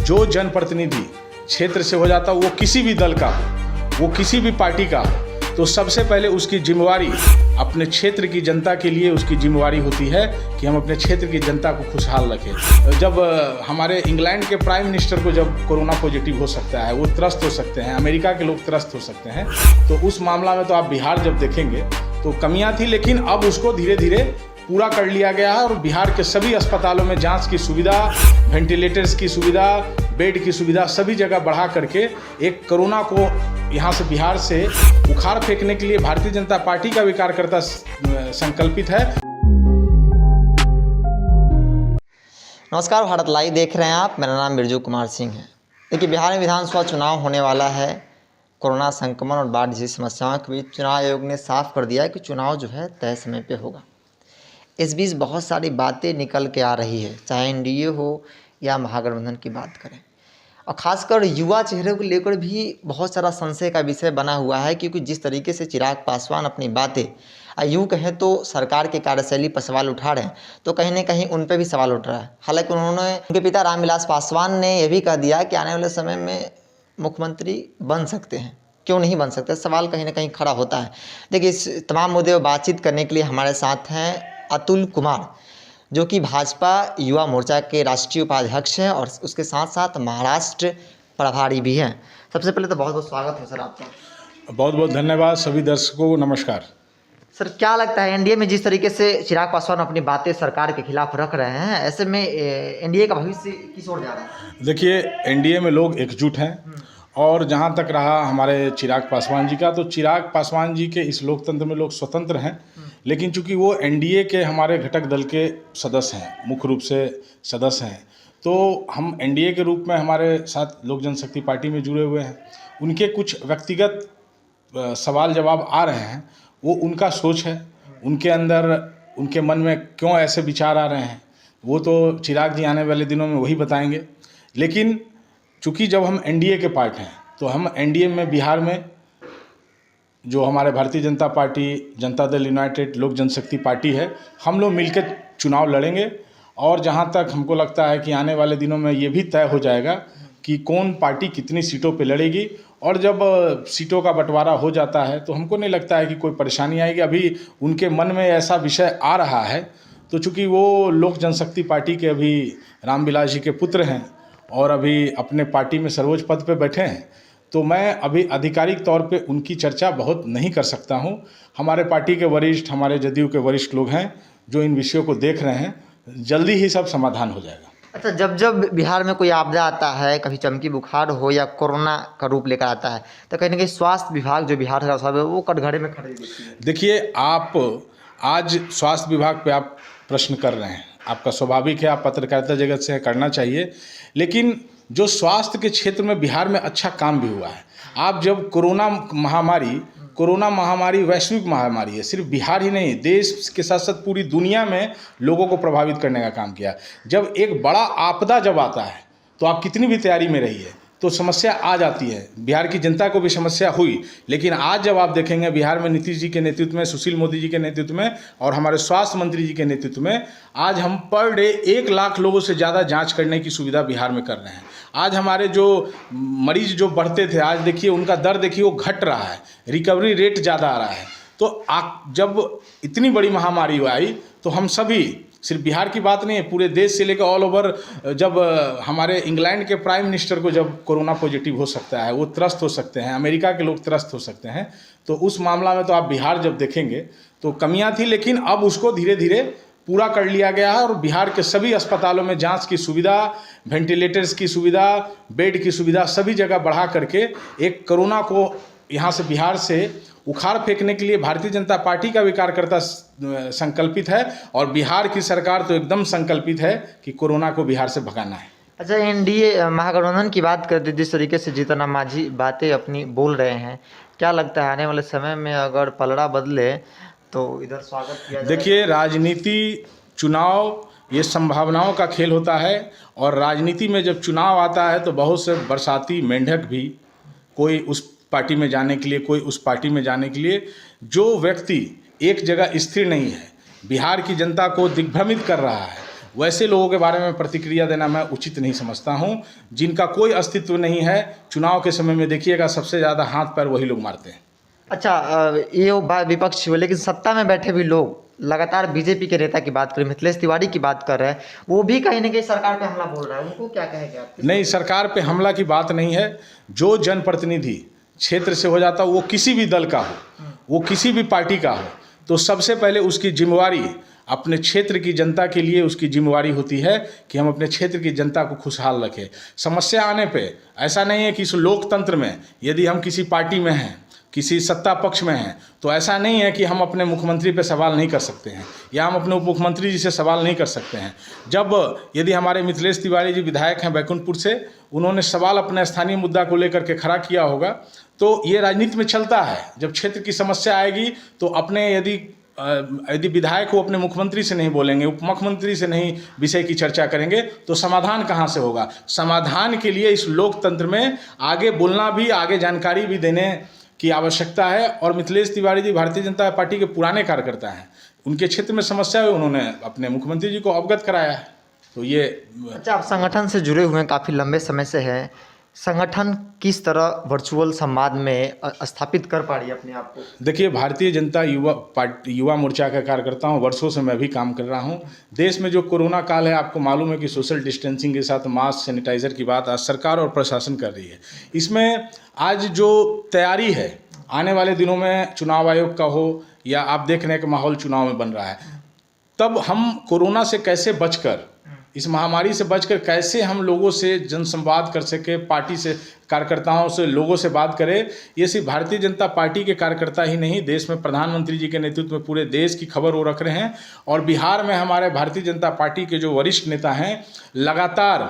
जो जनप्रतिनिधि क्षेत्र से हो जाता है, वो किसी भी दल का, वो किसी भी पार्टी का, तो सबसे पहले उसकी जिम्मेवारी अपने क्षेत्र की जनता के लिए उसकी जिम्मेवारी होती है कि हम अपने क्षेत्र की जनता को खुशहाल रखें। जब हमारे इंग्लैंड के प्राइम मिनिस्टर को जब कोरोना पॉजिटिव हो सकता है, वो त्रस्त हो सकते हैं, अमेरिका के लोग त्रस्त हो सकते हैं, तो उस मामला में तो आप बिहार जब देखेंगे तो कमियां थी, लेकिन अब उसको धीरे धीरे पूरा कर लिया गया है। और बिहार के सभी अस्पतालों में जांच की सुविधा, वेंटिलेटर्स की सुविधा, बेड की सुविधा सभी जगह बढ़ा करके एक कोरोना को यहाँ से बिहार से उखाड़ फेंकने के लिए भारतीय जनता पार्टी का भी कार्यकर्ता संकल्पित है। नमस्कार, भारत लाइव देख रहे हैं आप। मेरा नाम बिरजू कुमार सिंह है। देखिए, बिहार में विधानसभा चुनाव होने वाला है। कोरोना संक्रमण और बाढ़ जैसी समस्याओं के बीच चुनाव आयोग ने साफ कर दिया है कि चुनाव जो है तय समय पे होगा। इस बीच बहुत सारी बातें निकल के आ रही है, चाहे एनडीए हो या महागठबंधन की बात करें, और ख़ासकर युवा चेहरे को लेकर भी बहुत सारा संशय का विषय बना हुआ है, क्योंकि जिस तरीके से चिराग पासवान अपनी बातें यूँ कहें तो सरकार की कार्यशैली पर सवाल उठा रहे हैं, तो कहीं ना कहीं उन पर भी सवाल उठ रहा है। हालांकि उनके पिता रामविलास पासवान ने यह भी कह दिया कि आने वाले समय में मुख्यमंत्री बन सकते हैं, क्यों नहीं बन सकते, सवाल कहीं ना कहीं खड़ा होता है। देखिए, इस तमाम मुद्दे पर बातचीत करने के लिए हमारे साथ हैं अतुल कुमार, जो कि भाजपा युवा मोर्चा के राष्ट्रीय उपाध्यक्ष हैं और उसके साथ साथ महाराष्ट्र प्रभारी भी हैं। सबसे पहले तो बहुत बहुत स्वागत है सर आपका। बहुत बहुत धन्यवाद। सभी दर्शकों को नमस्कार। सर, क्या लगता है एनडीए में जिस तरीके से चिराग पासवान अपनी बातें सरकार के खिलाफ रख रहे हैं, ऐसे में एनडीए का भविष्य किस ओर जा रहा है? देखिए, एनडीए में लोग एकजुट हैं, और जहाँ तक रहा हमारे चिराग पासवान जी का, तो चिराग पासवान जी के इस लोकतंत्र में लोग स्वतंत्र हैं, लेकिन चूंकि वो एनडीए के हमारे घटक दल के सदस्य हैं, मुख्य रूप से सदस्य हैं, तो हम एनडीए के रूप में हमारे साथ लोक जनशक्ति पार्टी में जुड़े हुए हैं। उनके कुछ व्यक्तिगत सवाल जवाब आ रहे हैं, वो उनका सोच है, उनके अंदर, उनके मन में क्यों ऐसे विचार आ रहे हैं, वो तो चिराग जी आने वाले दिनों में वही बताएंगे। लेकिन चूँकि जब हम एनडीए के पार्ट हैं, तो हम एनडीए में बिहार में जो हमारे भारतीय जनता पार्टी, जनता दल यूनाइटेड, लोक जनशक्ति पार्टी है, हम लोग मिलकर चुनाव लड़ेंगे। और जहां तक हमको लगता है कि आने वाले दिनों में ये भी तय हो जाएगा कि कौन पार्टी कितनी सीटों पे लड़ेगी, और जब सीटों का बंटवारा हो जाता है तो हमको नहीं लगता है कि कोई परेशानी आएगी। अभी उनके मन में ऐसा विषय आ रहा है, तो चूँकि वो लोक जनशक्ति पार्टी के अभी रामविलास जी के पुत्र हैं और अभी अपने पार्टी में सर्वोच्च पद पे बैठे हैं, तो मैं अभी आधिकारिक तौर पे उनकी चर्चा बहुत नहीं कर सकता हूं। हमारे पार्टी के वरिष्ठ, हमारे जदयू के वरिष्ठ लोग हैं जो इन विषयों को देख रहे हैं, जल्दी ही सब समाधान हो जाएगा। अच्छा, जब बिहार में कोई आपदा आता है, कभी चमकी बुखार हो या कोरोना का रूप लेकर आता है, तो कहीं ना कहीं स्वास्थ्य विभाग जो बिहार का है वो कटघरे में खड़े देती है। देखिए, आप आज स्वास्थ्य विभाग पे आप प्रश्न कर रहे हैं, आपका स्वाभाविक है, आप पत्रकारिता जगत से करना चाहिए, लेकिन जो स्वास्थ्य के क्षेत्र में बिहार में अच्छा काम भी हुआ है। आप जब कोरोना महामारी वैश्विक महामारी है, सिर्फ बिहार ही नहीं, देश के साथ साथ पूरी दुनिया में लोगों को प्रभावित करने का काम किया। जब एक बड़ा आपदा जब आता है, तो आप कितनी भी तैयारी में रहिए, तो समस्या आ जाती है। बिहार की जनता को भी समस्या हुई, लेकिन आज जब आप देखेंगे बिहार में नीतीश जी के नेतृत्व में, सुशील मोदी जी के नेतृत्व में और हमारे स्वास्थ्य मंत्री जी के नेतृत्व में, आज हम पर डे 1 लाख लोगों से ज़्यादा जांच करने की सुविधा बिहार में कर रहे हैं। आज हमारे जो मरीज जो बढ़ते थे, आज देखिए उनका दर देखिए वो घट रहा है, रिकवरी रेट ज़्यादा आ रहा है। तो जब इतनी बड़ी महामारी आई, तो हम सभी, सिर्फ बिहार की बात नहीं है, पूरे देश से लेकर ऑल ओवर, जब हमारे इंग्लैंड के प्राइम मिनिस्टर को जब कोरोना पॉजिटिव हो सकता है, वो त्रस्त हो सकते हैं, अमेरिका के लोग त्रस्त हो सकते हैं, तो उस मामला में तो आप बिहार जब देखेंगे तो कमियां थी, लेकिन अब उसको धीरे धीरे पूरा कर लिया गया है। और बिहार के सभी अस्पतालों में जांच की सुविधा, वेंटिलेटर्स की सुविधा, बेड की सुविधा सभी जगह बढ़ा करके एक कोरोना को यहाँ से बिहार से उखाड़ फेंकने के लिए भारतीय जनता पार्टी का भी कार्यकर्ता संकल्पित है, और बिहार की सरकार तो एकदम संकल्पित है कि कोरोना को बिहार से भगाना है। अच्छा, एनडीए महागठबंधन की बात करते, जिस तरीके से जीतन राम मांझी बातें अपनी बोल रहे हैं, क्या लगता है आने वाले समय में अगर पलड़ा बदले तो इधर स्वागत किया जाएगा? देखिए, राजनीति, चुनाव, ये संभावनाओं का खेल होता है, और राजनीति में जब चुनाव आता है तो बहुत से बरसाती मेंढक भी, कोई उस पार्टी में जाने के लिए, कोई उस पार्टी में जाने के लिए, जो व्यक्ति एक जगह स्थिर नहीं है, बिहार की जनता को दिग्भ्रमित कर रहा है, वैसे लोगों के बारे में प्रतिक्रिया देना मैं उचित नहीं समझता हूँ, जिनका कोई अस्तित्व नहीं है। चुनाव के समय में देखिएगा सबसे ज़्यादा हाथ पैर वही लोग मारते हैं। अच्छा, ये विपक्ष हुए, लेकिन सत्ता में बैठे भी लोग लगातार बीजेपी के नेता की बात करें, मिथिलेश तिवारी की बात कर रहे हैं, वो भी कहीं ना कहीं सरकार पे हमला बोल रहा है, उनको क्या कहेंगे आप? नहीं, सरकार पे हमला की बात नहीं है। जो जनप्रतिनिधि क्षेत्र से हो जाता हो, वो किसी भी दल का हो, वो किसी भी पार्टी का हो, तो सबसे पहले उसकी जिम्मेवारी अपने क्षेत्र की जनता के लिए उसकी जिम्मेवारी होती है कि हम अपने क्षेत्र की जनता को खुशहाल रखें। समस्या आने पे ऐसा नहीं है कि इस लोकतंत्र में यदि हम किसी पार्टी में हैं, किसी सत्ता पक्ष में हैं, तो ऐसा नहीं है कि हम अपने मुख्यमंत्री पे सवाल नहीं कर सकते हैं या हम अपने उप मुख्यमंत्री जी से सवाल नहीं कर सकते हैं। जब यदि हमारे मिथिलेश तिवारी जी विधायक हैं बैकुंठपुर से, उन्होंने सवाल अपने स्थानीय मुद्दा को लेकर के खड़ा किया होगा, तो ये राजनीति में चलता है। जब क्षेत्र की समस्या आएगी तो अपने यदि विधायक वो अपने मुख्यमंत्री से नहीं बोलेंगे, उप मुख्यमंत्री से नहीं विषय की चर्चा करेंगे, तो समाधान कहाँ से होगा? समाधान के लिए इस लोकतंत्र में आगे बोलना भी, आगे जानकारी भी देने की आवश्यकता है। और मिथिलेश तिवारी जी भारतीय जनता पार्टी के पुराने कार्यकर्ता हैं, उनके क्षेत्र में समस्या है, उन्होंने अपने मुख्यमंत्री जी को अवगत कराया है। तो ये अच्छा, आप संगठन से जुड़े हुए हैं, काफ़ी लंबे समय से हैं, संगठन किस तरह वर्चुअल संवाद में स्थापित कर पा रही है अपने आप को? देखिए, भारतीय जनता युवा मोर्चा का कार्यकर्ता हूँ, वर्षों से मैं भी काम कर रहा हूँ। देश में जो कोरोना काल है, आपको मालूम है कि सोशल डिस्टेंसिंग के साथ मास्क, सैनिटाइज़र की बात आज सरकार और प्रशासन कर रही है। इसमें आज जो तैयारी है, आने वाले दिनों में चुनाव आयोग का हो या आप देख रहे हैं कि माहौल चुनाव में बन रहा है, तब हम कोरोना से कैसे बचकर, इस महामारी से बचकर कैसे हम लोगों से जनसंवाद कर सके, पार्टी से, कार्यकर्ताओं से, लोगों से बात करें। ये सिर्फ भारतीय जनता पार्टी के कार्यकर्ता ही नहीं, देश में प्रधानमंत्री जी के नेतृत्व में पूरे देश की खबर वो रख रहे हैं। और बिहार में हमारे भारतीय जनता पार्टी के जो वरिष्ठ नेता हैं, लगातार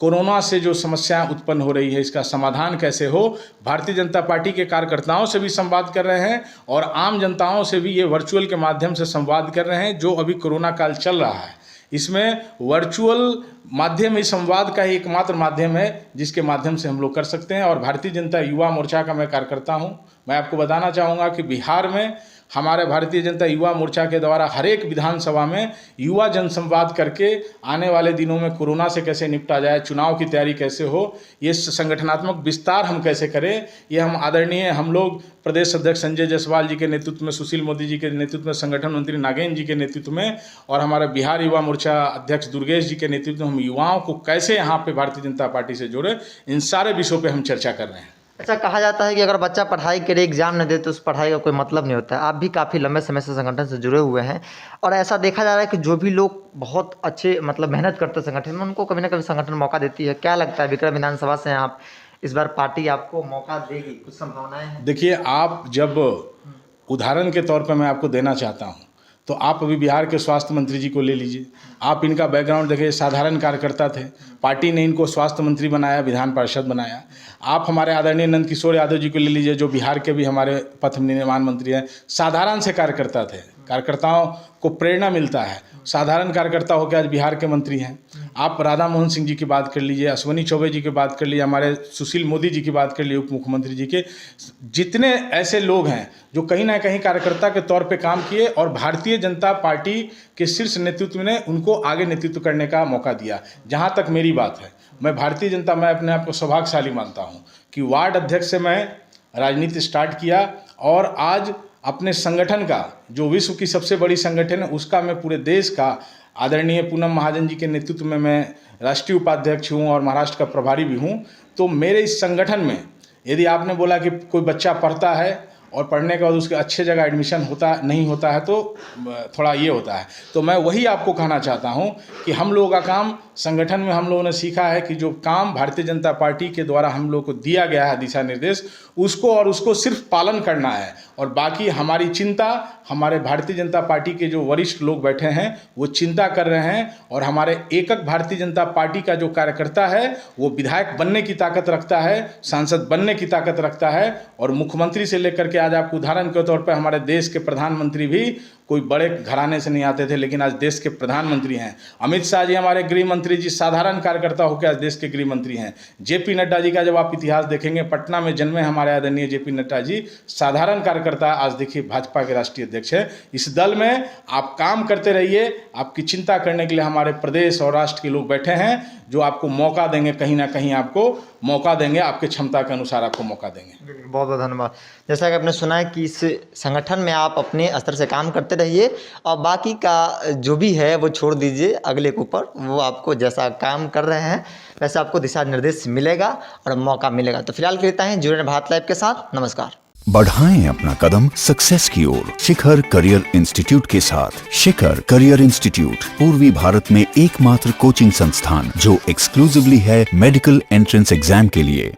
कोरोना से जो समस्याएं उत्पन्न हो रही है, इसका समाधान कैसे हो, भारतीय जनता पार्टी के कार्यकर्ताओं से भी संवाद कर रहे हैं और आम जनताओं से भी ये वर्चुअल के माध्यम से संवाद कर रहे हैं। जो अभी कोरोना काल चल रहा है, इसमें वर्चुअल माध्यम ही संवाद का ही एकमात्र माध्यम है जिसके माध्यम से हम लोग कर सकते हैं। और भारतीय जनता युवा मोर्चा का मैं कार्यकर्ता हूं। मैं आपको बताना चाहूँगा कि बिहार में हमारे भारतीय जनता युवा मोर्चा के द्वारा हर एक विधानसभा में युवा जनसंवाद करके आने वाले दिनों में कोरोना से कैसे निपटा जाए, चुनाव की तैयारी कैसे हो, ये संगठनात्मक विस्तार हम कैसे करें, ये हम आदरणीय हम लोग प्रदेश अध्यक्ष संजय जायसवाल जी के नेतृत्व में, सुशील मोदी जी के नेतृत्व में, संगठन मंत्री नागेंद्र जी के नेतृत्व में और हमारे बिहार युवा मोर्चा अध्यक्ष दुर्गेश जी के नेतृत्व में हम युवाओं को कैसे यहाँ पे भारतीय जनता पार्टी से जोड़े, इन सारे विषयों पर हम चर्चा कर रहे हैं। अच्छा, कहा जाता है कि अगर बच्चा पढ़ाई करे, एग्जाम न दे तो उस पढ़ाई का कोई मतलब नहीं होता है। आप भी काफ़ी लंबे समय से संगठन से जुड़े हुए हैं और ऐसा देखा जा रहा है कि जो भी लोग बहुत अच्छे मतलब मेहनत करते हैं संगठन में, उनको कभी ना कभी संगठन मौका देती है। क्या लगता है, विक्रम विधानसभा से आप इस बार पार्टी आपको मौका देगी, कुछ संभावनाएं हैं? देखिए, आप जब उदाहरण के तौर पर मैं आपको देना चाहता हूँ, तो आप अभी बिहार के स्वास्थ्य मंत्री जी को ले लीजिए। आप इनका बैकग्राउंड देखिए, साधारण कार्यकर्ता थे, पार्टी ने इनको स्वास्थ्य मंत्री बनाया, विधान पार्षद बनाया। आप हमारे आदरणीय नंद किशोर यादव जी को ले लीजिए, जो बिहार के भी हमारे पथ निर्माण मंत्री हैं, साधारण से कार्यकर्ता थे। कार्यकर्ताओं को प्रेरणा मिलता है, साधारण कार्यकर्ता होकर आज बिहार के मंत्री हैं। आप राधा मोहन सिंह जी की बात कर लीजिए, अश्वनी चौबे जी की बात कर लीजिए, हमारे सुशील मोदी जी की बात कर लीजिए, उप मुख्यमंत्री जी के, जितने ऐसे लोग हैं जो कहीं ना कहीं कार्यकर्ता के तौर पे काम किए और भारतीय जनता पार्टी के शीर्ष नेतृत्व ने उनको आगे नेतृत्व करने का मौका दिया। जहाँ तक मेरी बात है, मैं अपने आप को सौभाग्यशाली मानता हूँ कि वार्ड अध्यक्ष से मैं राजनीति स्टार्ट किया और आज अपने संगठन का, जो विश्व की सबसे बड़ी संगठन है, उसका मैं पूरे देश का आदरणीय पूनम महाजन जी के नेतृत्व में मैं राष्ट्रीय उपाध्यक्ष हूँ और महाराष्ट्र का प्रभारी भी हूँ। तो मेरे इस संगठन में यदि आपने बोला कि कोई बच्चा पढ़ता है और पढ़ने के बाद उसके अच्छे जगह एडमिशन नहीं होता है, तो थोड़ा ये होता है। तो मैं वही आपको कहना चाहता हूँ कि हम लोगों का काम, संगठन में हम लोगों ने सीखा है कि जो काम भारतीय जनता पार्टी के द्वारा हम लोग को दिया गया है दिशा निर्देश, उसको सिर्फ पालन करना है। और बाकी हमारी चिंता, हमारे भारतीय जनता पार्टी के जो वरिष्ठ लोग बैठे हैं वो चिंता कर रहे हैं। और हमारे एकक भारतीय जनता पार्टी का जो कार्यकर्ता है वो विधायक बनने की ताकत रखता है, सांसद बनने की ताकत रखता है। और मुख्यमंत्री से लेकर के आज आपको उदाहरण के तौर पर हमारे देश के प्रधानमंत्री भी कोई बड़े घराने से नहीं आते थे, लेकिन आज देश के प्रधानमंत्री हैं। अमित शाह जी हमारे गृह मंत्री जी साधारण कार्यकर्ता होकर आज देश के गृह मंत्री हैं। जेपी नड्डा जी का जब आप इतिहास देखेंगे, पटना में जन्मे हमारे आदरणीय जेपी नड्डा जी साधारण कार्यकर्ता, आज देखिए भाजपा के राष्ट्रीय अध्यक्ष हैं। इस दल में आप काम करते रहिए, आपकी चिंता करने के लिए हमारे प्रदेश और राष्ट्र के लोग बैठे हैं, जो आपको मौका देंगे, कहीं ना कहीं आपको मौका देंगे, आपके क्षमता के अनुसार आपको मौका देंगे। बहुत बहुत धन्यवाद। जैसा कि आपने सुना है कि इस संगठन में आप अपने स्तर से काम करते रहिए और बाकी का जो भी है वो छोड़ दीजिए अगले के ऊपर, वो आपको जैसा काम कर रहे हैं वैसे आपको दिशा निर्देश मिलेगा और मौका मिलेगा। तो फिलहाल के लिए जुड़े भारत लाइव के साथ, नमस्कार। बढ़ाएं अपना कदम सक्सेस की ओर शिखर करियर इंस्टीट्यूट के साथ। शिखर करियर इंस्टीट्यूट पूर्वी भारत में एकमात्र कोचिंग संस्थान जो एक्सक्लूसिवली है मेडिकल एंट्रेंस एग्जाम के लिए।